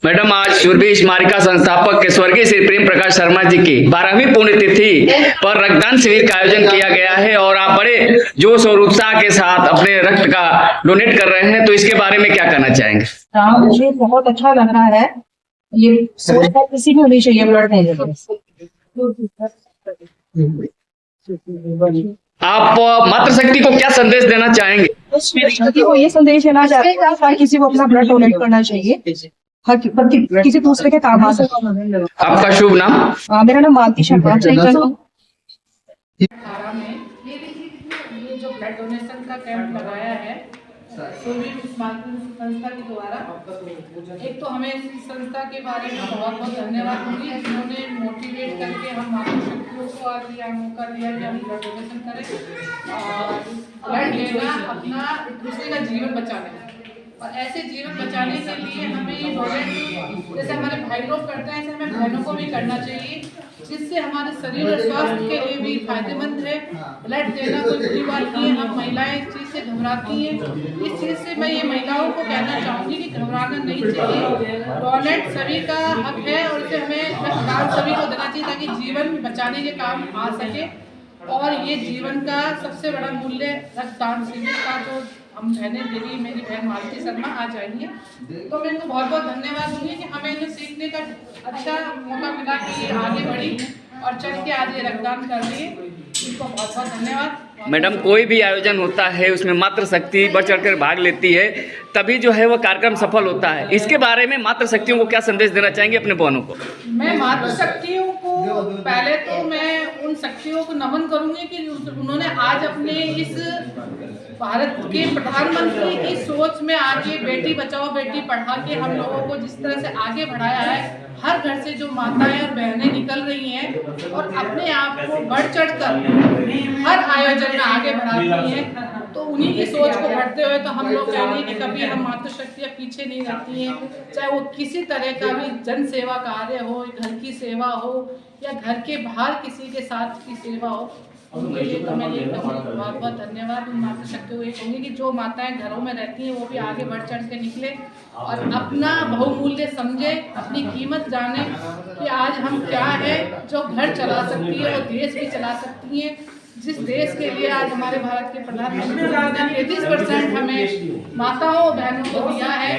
Madam, आज शूरवीर स्मारिका संस्थापक स्वर्गीय श्री प्रेम प्रकाश शर्मा जी की 12वीं पुण्यतिथि पर रक्तदान शिविर का आयोजन किया गया है और आप बड़े जोश और उत्साह के साथ अपने रक्त का डोनेट कर रहे हैं, तो इसके बारे में क्या कहना चाहेंगे? मुझे बहुत अच्छा लग रहा है। ये सोच किसी भी होनी चाहिए ब्लड देने की। आप मातृशक्ति को क्या संदेश देना चाहेंगे? को ये संदेश देना चाहते हैं कि हर किसी को अपना ब्लड डोनेट करना चाहिए, हर किसी दूसरे के काम आ सकता है। आपका शुभ नाम? मेरा नाम मालती शर्मा। ये जो ब्लड डोनेशन का कैंप लगाया है शूरवीर संस्था के द्वारा, एक तो हमें इस संस्था के बारे में बहुत बहुत धन्यवाद दूंगी जिन्होंने मोटिवेट करके हम मातृशक्तियों को आज दिया मौका दिया कि हम ब्लड डोनेशन करें और ब्लड लेना अपना दूसरे का जीवन बचाना है। और ऐसे जीवन बचाने के लिए हमें ये डोनेट जैसे हमारे भाई लोग करते हैं, ऐसे हमें बहनों को भी करना चाहिए, जिससे हमारे शरीर और स्वास्थ्य के लिए भी फायदेमंद है। ब्लड देना कोई बुरी बात नहीं है, हम महिलाएं इस चीज़ से घबराती हैं। इस चीज़ से मैं ये महिलाओं को कहना चाहूँगी कि घबराना नहीं चाहिए। डोनेट सभी का हक है और इसे हमें रक्तदान सभी को देना चाहिए ताकि जीवन बचाने के काम आ सके। और ये जीवन का सबसे बड़ा मूल्य रक्तदान शिविर का जो हम बहनें देवी मेरी बहन मालती शर्मा आज आई है, तो मैं इनको बहुत बहुत धन्यवाद दूंगी कि हमें इन्हें सीखने का अच्छा मौका मिला कि ये आगे बढ़ी और चल के आज ये रक्तदान कर रही है। इनको बहुत बहुत धन्यवाद। मैडम, कोई भी आयोजन होता है उसमें मातृशक्ति बढ़ चढ़कर भाग लेती है, तभी जो है वो कार्यक्रम सफल होता है। इसके बारे में मातृशक्तियों को क्या संदेश देना चाहेंगे अपने बहनों को? मैं मातृशक्तियों को पहले तो मैं उन शक्तियों को नमन करूंगी कि उन्होंने आज अपने इस भारत के प्रधानमंत्री की सोच में आके बेटी बचाओ बेटी पढ़ा के हम लोगों को जिस तरह से आगे बढ़ाया है। हर घर से जो माताएं और बहनें निकल रही हैं और अपने आप को बढ़ चढ़कर हर आयोजन में आगे बढ़ाती हैं, तो उन्हीं की सोच को बढ़ते हुए तो हम लोग कहेंगे कि कभी हम मातृशक्तियाँ पीछे नहीं रहती हैं। चाहे वो किसी तरह का भी जन सेवा कार्य हो, घर की सेवा हो या घर के बाहर किसी के साथ की सेवा हो, उनके लिए तो मैं ये बहुत बहुत धन्यवाद उन मातृशक्तियों को ये कहूँगी कि जो माताएं घरों में रहती हैं वो भी आगे बढ़ चढ़ के निकले और अपना बहुमूल्य समझे, अपनी कीमत जाने कि आज हम क्या है जो घर चला सकती है और देश भी चला सकती हैं। जिस देश के लिए आज हमारे भारत के प्रधानमंत्री ने 33% हमें माताओं बहनों को दिया है,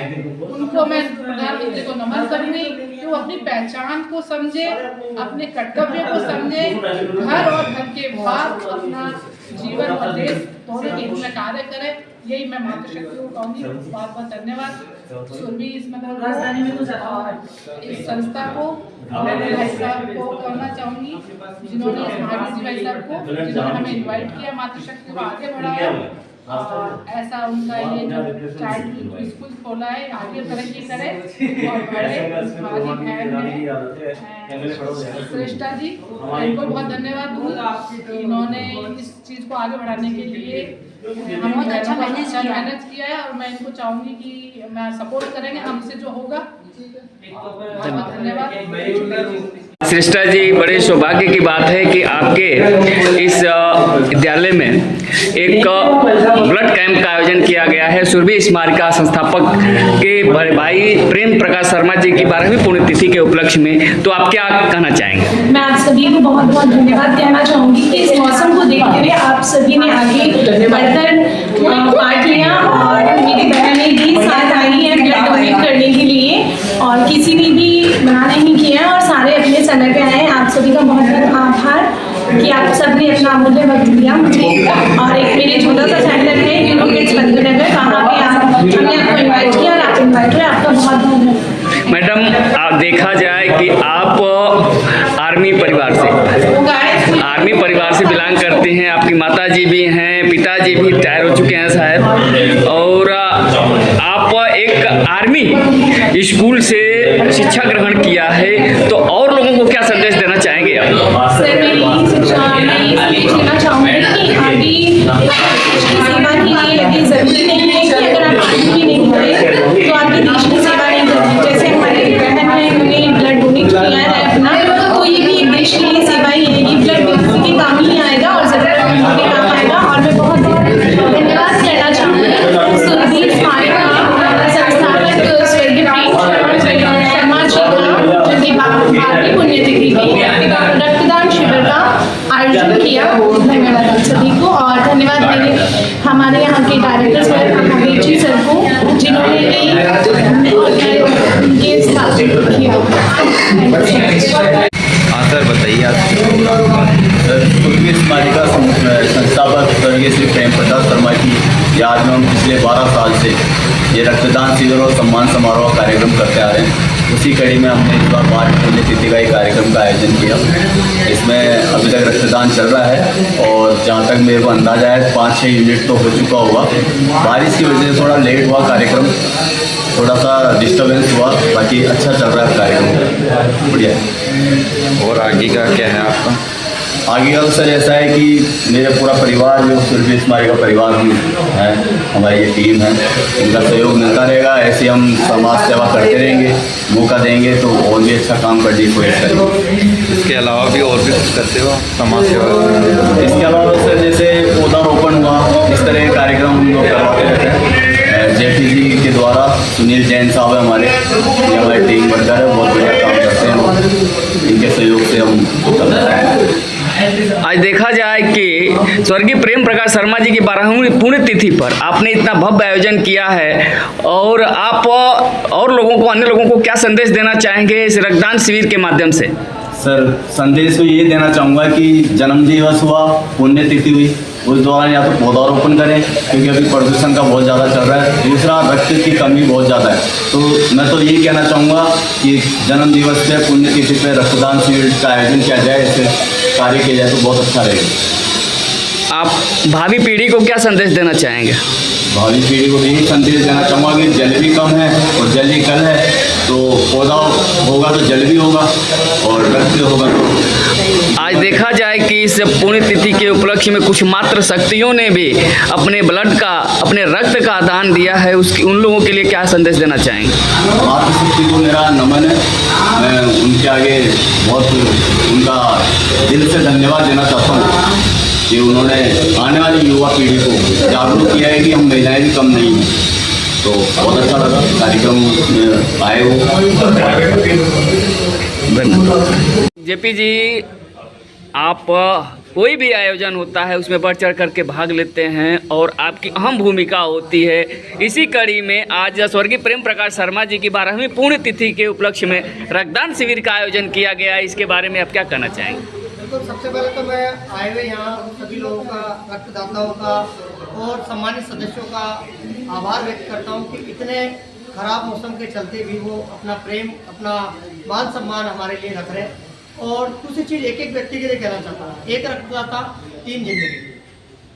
उनको मैं प्रधानमंत्री को नमन करूँगी कि वो अपनी पहचान को समझे, अपने कर्तव्य को समझे, घर और घर के बाहर अपना जीवन और देश दोनों के हित में कार्य करे। यही मैं मातृशक्तियों को कहूँगी। बहुत बहुत धन्यवाद शूरवीर इस मतलब राजधानी में इस संस्था को भाई साहब को कहना चाहूँगी जिन्होंने महावीर जी भाई साहब को जिन्होंने हमें इनवाइट किया, मातृशक्ति को आगे बढ़ाया और ऐसा उनका ये जो चाइल्ड स्कूल खोला है आगे तरक्की करे और बढ़े। हमारी श्रेष्ठा जी, इनको बहुत धन्यवाद दूँगी, इन्होंने इस चीज़ को आगे बढ़ाने के लिए बहुत अच्छा मैनेज किया है और मैं इनको चाहूँगी कि मैं सपोर्ट करेंगे हमसे जो होगा। धन्यवाद। श्रेष्ठा जी, बड़े सौभाग्य की बात है कि आपके इस विद्यालय में एक ब्लड कैंप का आयोजन किया गया है शूरवीर स्मारिका संस्थापक के भाई प्रेम प्रकाश शर्मा जी की 12वीं पुण्यतिथि के उपलक्ष्य में, तो आप क्या कहना चाहेंगे? मैं आप सभी को बहुत बहुत धन्यवाद कहना चाहूँगी कि इस मौसम को देखते हुए आप सभी ने आगे बढ़कर पार्ट लिया और मेरी बहनें भी साथ आई हैं ब्लड डोनेट करने के लिए और किसी ने भी मना नहीं किया और सारे अपने समय पे आए। आप सभी का बहुत बहुत आभार कि आप सब ने अपना अमूल्य वक्त दिया मुझे। और एक मेरे छोटा सा चैनल है यूनो किड्स बंधुनगर, वहाँ पे हमने आपको इन्वाइट किया और आप इन्वाइट हुए, आपका बहुत बहुत धन्यवाद। मैडम, आप देखा जाए कि आप आर्मी परिवार से बिलोंग करते हैं, आपकी माता जी भी हैं, पिताजी भी रिटायर हो चुके हैं शायद, और आप एक आर्मी स्कूल से शिक्षा ग्रहण किया है, तो और लोगों को क्या संदेश देना चाहेंगे आप? सर, मैं यही शिक्षा देना चाहूँगी कि आगे देश की सेवा के लिए लगे जरूरी नहीं है कि अगर आप आर्मी में नहीं गए तो आपके देश की सेवा नहीं करनी। जैसे हमारे बहन है उन्होंने ब्लड डोनेट किया है अपना, तो ये भी एक देश के लिए सेवा ही है। ये ब्लड किसी के काम ही आएगा और जरूरतमंदों के काम आएगा। और मैं बहुत बहुत धन्यवाद कहना चाहूँगी शूरवीर स्मारिका संस्थापक स्वर्गीय प्रेम शर्मा किया। हाँ सर, बताइए आप। स्वर्गीय स्मारिका संस्थापक स्वर्गीय श्री प्रेम प्रकाश शर्मा की याद में हम पिछले 12 साल से ये रक्तदान शिविर और सम्मान समारोह कार्यक्रम करते आ रहे हैं। उसी कड़ी में हमने इस बार 5 पुण्यतिथि का एक कार्यक्रम का आयोजन किया। इसमें अभी तक रक्तदान चल रहा है और जहाँ तक मेरे को अंदाजा है 5-6 यूनिट तो हो चुका होगा। बारिश की वजह से थोड़ा लेट हुआ कार्यक्रम, थोड़ा सा डिस्टर्बेंस हुआ, बाकी अच्छा चल रहा है कार्यक्रम, बढ़िया है। और आगे का क्या है आपका? आगे का सर ऐसा है कि मेरा पूरा परिवार जो स्वर्गीय स्मारिका परिवार हम है, हमारी ये टीम है, उनका सहयोग मिलता रहेगा। ऐसे हम समाज सेवा करते रहेंगे, मौका देंगे तो और भी अच्छा काम करने की कोशिश करेंगे। इसके अलावा भी और भी कुछ करते हो समाज सेवा? इसके अलावा सर जैसे पौधारोपण हुआ, इस तरह के कार्यक्रम हम लोग करवाते रहते हैं। जेपी जी के द्वारा सुनील जैन साहब है हमारे, ये हमारी टीम वर्कर है, बहुत बढ़िया काम करते हैं। इनके सहयोग से हम कर रहे हैं। आज देखा जाए कि स्वर्गीय प्रेम प्रकाश शर्मा जी की 12वीं पुण्यतिथि पर आपने इतना भव्य आयोजन किया है और आप और लोगों को, अन्य लोगों को क्या संदेश देना चाहेंगे इस रक्तदान शिविर के माध्यम से? सर संदेश तो ये देना चाहूँगा कि जन्म दिवस हुआ, पुण्यतिथि हुई, उस दौरान या तो पौधारोपण करें, क्योंकि अभी प्रदूषण का बहुत ज़्यादा चल रहा है। दूसरा, रक्त की कमी बहुत ज़्यादा है। तो मैं तो यही कहना चाहूँगा कि जन्म दिवस पे, पुण्यतिथि पे रक्तदान शिविर का आयोजन किया जाए, ऐसे कार्य किया जाए तो बहुत अच्छा रहेगा। आप भावी पीढ़ी को क्या संदेश देना चाहेंगे? भावी पीढ़ी को यही संदेश देना चाहूँगा कि जल भी कम है और जल ही कल है, तो पौधा होगा तो जल भी होगा और रक्त होगा तो। आज देखा जाए कि इस पुण्यतिथि के उपलक्ष्य में कुछ मात्र शक्तियों ने भी अपने ब्लड का, अपने रक्त का दान दिया है, उसकी उन लोगों के लिए क्या संदेश देना चाहेंगे? मातृशक्ति को मेरा नमन है। मैं उनके आगे बहुत उनका दिल से धन्यवाद देना चाहता हूँ कि उन्होंने आने वाली युवा पीढ़ी को जागरूक किया है कि हम महिलाएं भी कम नहीं हैं। तो बहुत अच्छा लगा कार्यक्रम में आए हो। जेपी जी, आप कोई भी आयोजन होता है उसमें बढ़ चढ़ करके भाग लेते हैं और आपकी अहम भूमिका होती है। इसी कड़ी में आज स्वर्गीय प्रेम प्रकाश शर्मा जी की 12वीं पुण्यतिथि के उपलक्ष्य में रक्तदान शिविर का आयोजन किया गया है। इसके बारे में आप क्या कहना चाहेंगे? तो सबसे पहले तो मैं आए हुए यहाँ सभी लोगों का, रक्तदाताओं का और सम्मानित सदस्यों का आभार व्यक्त करता हूँ कि इतने खराब मौसम के चलते भी वो अपना प्रेम, अपना मान सम्मान हमारे लिए रख रहे हैं। और दूसरी चीज़, एक एक व्यक्ति के लिए कहना चाहता हूँ, एक रक्तदाता 3 जिंदगी।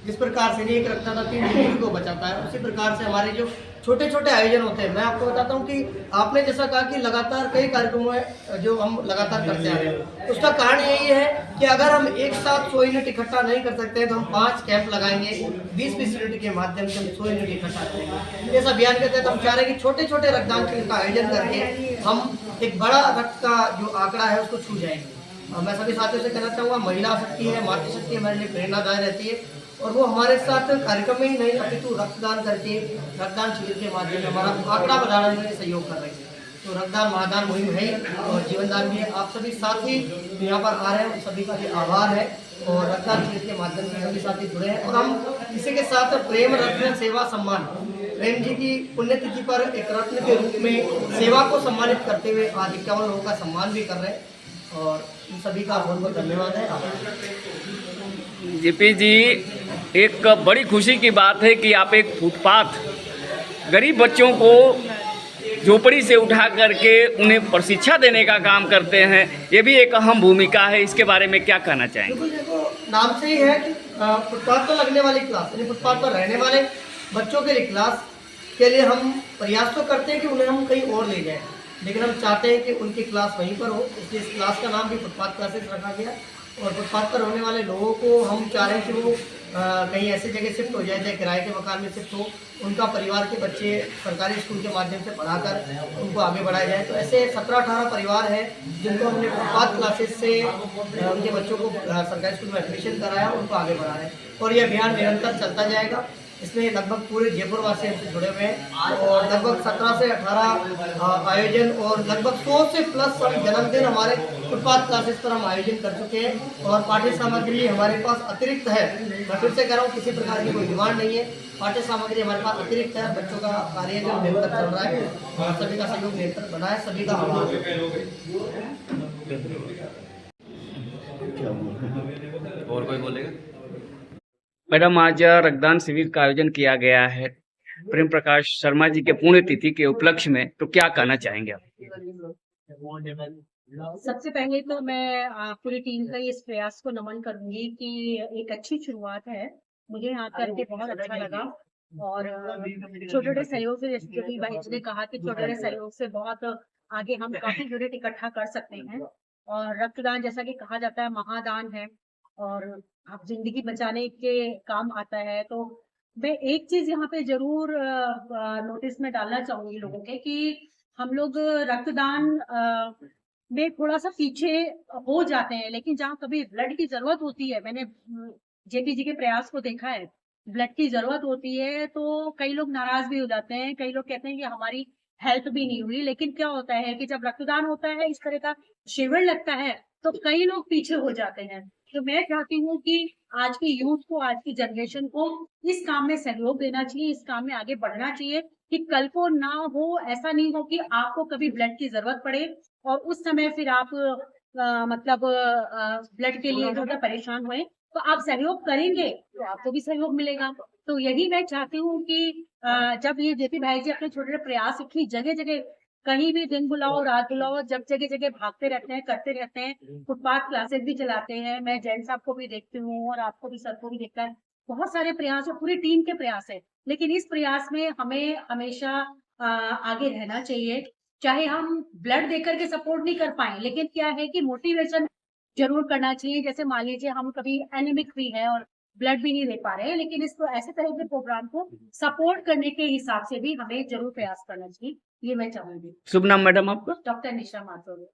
जिस प्रकार से एक रक्तदाता 3 जिंदगी को बचाता है, उसी प्रकार से हमारे जो छोटे छोटे आयोजन होते हैं, मैं आपको बताता हूँ कि आपने जैसा कहा कि लगातार कई कार्यक्रमों में जो हम लगातार करते आ रहे हैं, उसका कारण यही है कि अगर हम एक साथ 100 यूनिट इकट्ठा नहीं कर सकते तो हम 5 कैंप लगाएंगे, 20-20 यूनिट के माध्यम से हम 100 यूनिट इकट्ठा करेंगे। इस अभियान के तहत हम चाह रहे हैं कि छोटे छोटे रक्तदान शिविर का आयोजन करके हम एक बड़ा रक्त का जो आंकड़ा है उसको छू जाएंगे। और मैं सभी साथियों से कहना चाहूँगा, महिला शक्ति है, मातृशक्ति हमारे लिए प्रेरणादायी रहती है और वो हमारे साथ कार्यक्रम में ही नहीं अपितु रक्तदान करके, रक्तदान शिविर के माध्यम से हमारा आंकड़ा बढ़ाने में सहयोग कर रहे हैं। तो रक्तदान महादान मुहिम है और जीवनदान भी है। आप सभी साथी यहाँ पर आ रहे हैं, उन सभी का भी आभार है और रक्तदान शिविर के माध्यम से सभी साथी जुड़े हैं। और हम इसी के साथ प्रेम रत्न सेवा सम्मान, प्रेम जी की पुण्यतिथि पर एक रत्न के रूप में सेवा को सम्मानित करते हुए आज 51 लोगों का सम्मान भी कर रहे हैं और इन सभी का बहुत बहुत धन्यवाद है। जेपी जी, एक बड़ी खुशी की बात है कि आप एक फुटपाथ गरीब बच्चों को झोपड़ी से उठा करके उन्हें प्रशिक्षण देने का काम करते हैं। ये भी एक अहम भूमिका है, इसके बारे में क्या कहना चाहेंगे? बिल्कुल, देखो नाम से ही है कि फुटपाथ पर लगने वाली क्लास, यानी फुटपाथ पर रहने वाले बच्चों के लिए क्लास के लिए हम प्रयास तो करते हैं कि उन्हें हम कहीं और ले जाएं, लेकिन हम चाहते हैं कि उनकी क्लास वहीं पर हो, इसलिए इस क्लास का नाम भी फुटपाथ क्लासेस रखा गया। और फुटपाथ पर होने वाले लोगों को हम चाह रहे हैं कि वो कहीं ऐसी जगह शिफ्ट हो जाए, चाहे किराए के मकान में शिफ्ट हो, उनका परिवार के बच्चे सरकारी स्कूल के माध्यम से पढ़ाकर उनको आगे बढ़ाया जाए। तो ऐसे 17-18 परिवार हैं जिनको हमने फुटपाथ क्लासेस से उनके बच्चों को सरकारी स्कूल में एडमिशन कराया, उनको आगे बढ़ा रहे हैं और ये अभियान निरंतर चलता जाएगा। इसमें लगभग पूरे जयपुर वासी हमसे जुड़े हुए हैं और लगभग 17 से 18 आयोजन और लगभग 100 से प्लस हम जन्मदिन हमारे फुटपाथ क्लासेस पर हम आयोजन कर चुके हैं और पाठ्य सामग्री हमारे पास अतिरिक्त है। मैं फिर से कह रहा हूँ, किसी प्रकार की कोई डिमांड नहीं है, पाठ्य सामग्री हमारे पास अतिरिक्त है। बच्चों का कार्य जो निरंतर चल रहा है और सभी का सहयोग निरंतर बना है, सभी का आभार। और कोई बोलेगा? मैडम, आज रक्तदान शिविर का आयोजन किया गया है प्रेम प्रकाश शर्मा जी के पुण्यतिथि के उपलक्ष्य में, तो क्या कहना चाहेंगे आप? सबसे पहले तो मैं पूरी टीम का इस प्रयास को नमन करूंगी कि एक अच्छी शुरुआत है। मुझे यहाँ करके बहुत अच्छा लगा और छोटे छोटे सहयोग से, जैसे जो भी भाई जी ने कहा कि छोटे छोटे सहयोग से बहुत आगे हम काफी यूनिट इकट्ठा कर सकते हैं। और रक्तदान, जैसा कि कहा जाता है, महादान है और आप जिंदगी बचाने के काम आता है। तो मैं एक चीज यहाँ पे जरूर नोटिस में डालना चाहूंगी लोगों के कि हम लोग रक्तदान में थोड़ा सा पीछे हो जाते हैं, लेकिन जहाँ कभी ब्लड की जरूरत होती है, मैंने जेपी जी के प्रयास को देखा है, ब्लड की जरूरत होती है तो कई लोग नाराज भी हो जाते हैं, कई लोग कहते हैं कि हमारी हेल्प भी नहीं हुई। लेकिन क्या होता है कि जब रक्तदान होता है, इस तरह का शिविर लगता है, तो कई लोग पीछे हो जाते हैं। तो मैं चाहती हूँ कि आज की यूथ को, आज की जनरेशन को इस काम में सहयोग देना चाहिए, इस काम में आगे बढ़ना चाहिए कि कल को ना हो, ऐसा नहीं हो कि आपको कभी ब्लड की जरूरत पड़े और उस समय फिर आप मतलब ब्लड के लिए ज्यादा परेशान हुए। तो आप सहयोग करेंगे तो आपको भी सहयोग मिलेगा। तो यही मैं चाहती हूँ कि जब ये जेपी भाई जी अपने छोटे छोटे प्रयास इतनी जगह जगह, कहीं भी दिन बुलाओ रात बुलाओ, जब जगह जगह भागते रहते हैं, करते रहते हैं, फुटपाथ क्लासेस भी चलाते हैं। मैं जैन साहब को भी देखती हूँ और आपको भी, सर को भी देखता है। बहुत सारे प्रयास है, पूरी टीम के प्रयास है, लेकिन इस प्रयास में हमें हमेशा आगे रहना चाहिए। चाहे हम ब्लड देकर के सपोर्ट नहीं कर पाए, लेकिन क्या है कि मोटिवेशन जरूर करना चाहिए। जैसे मान लीजिए हम कभी एनीमिक भी है और ब्लड भी नहीं दे पा रहे हैं, लेकिन इसको ऐसे तरह के प्रोग्राम को सपोर्ट करने के हिसाब से भी हमें जरूर प्रयास करना चाहिए, ये मैं चाहूंगी। शुभ नाम मैडम आपका? डॉक्टर निशा माथुर।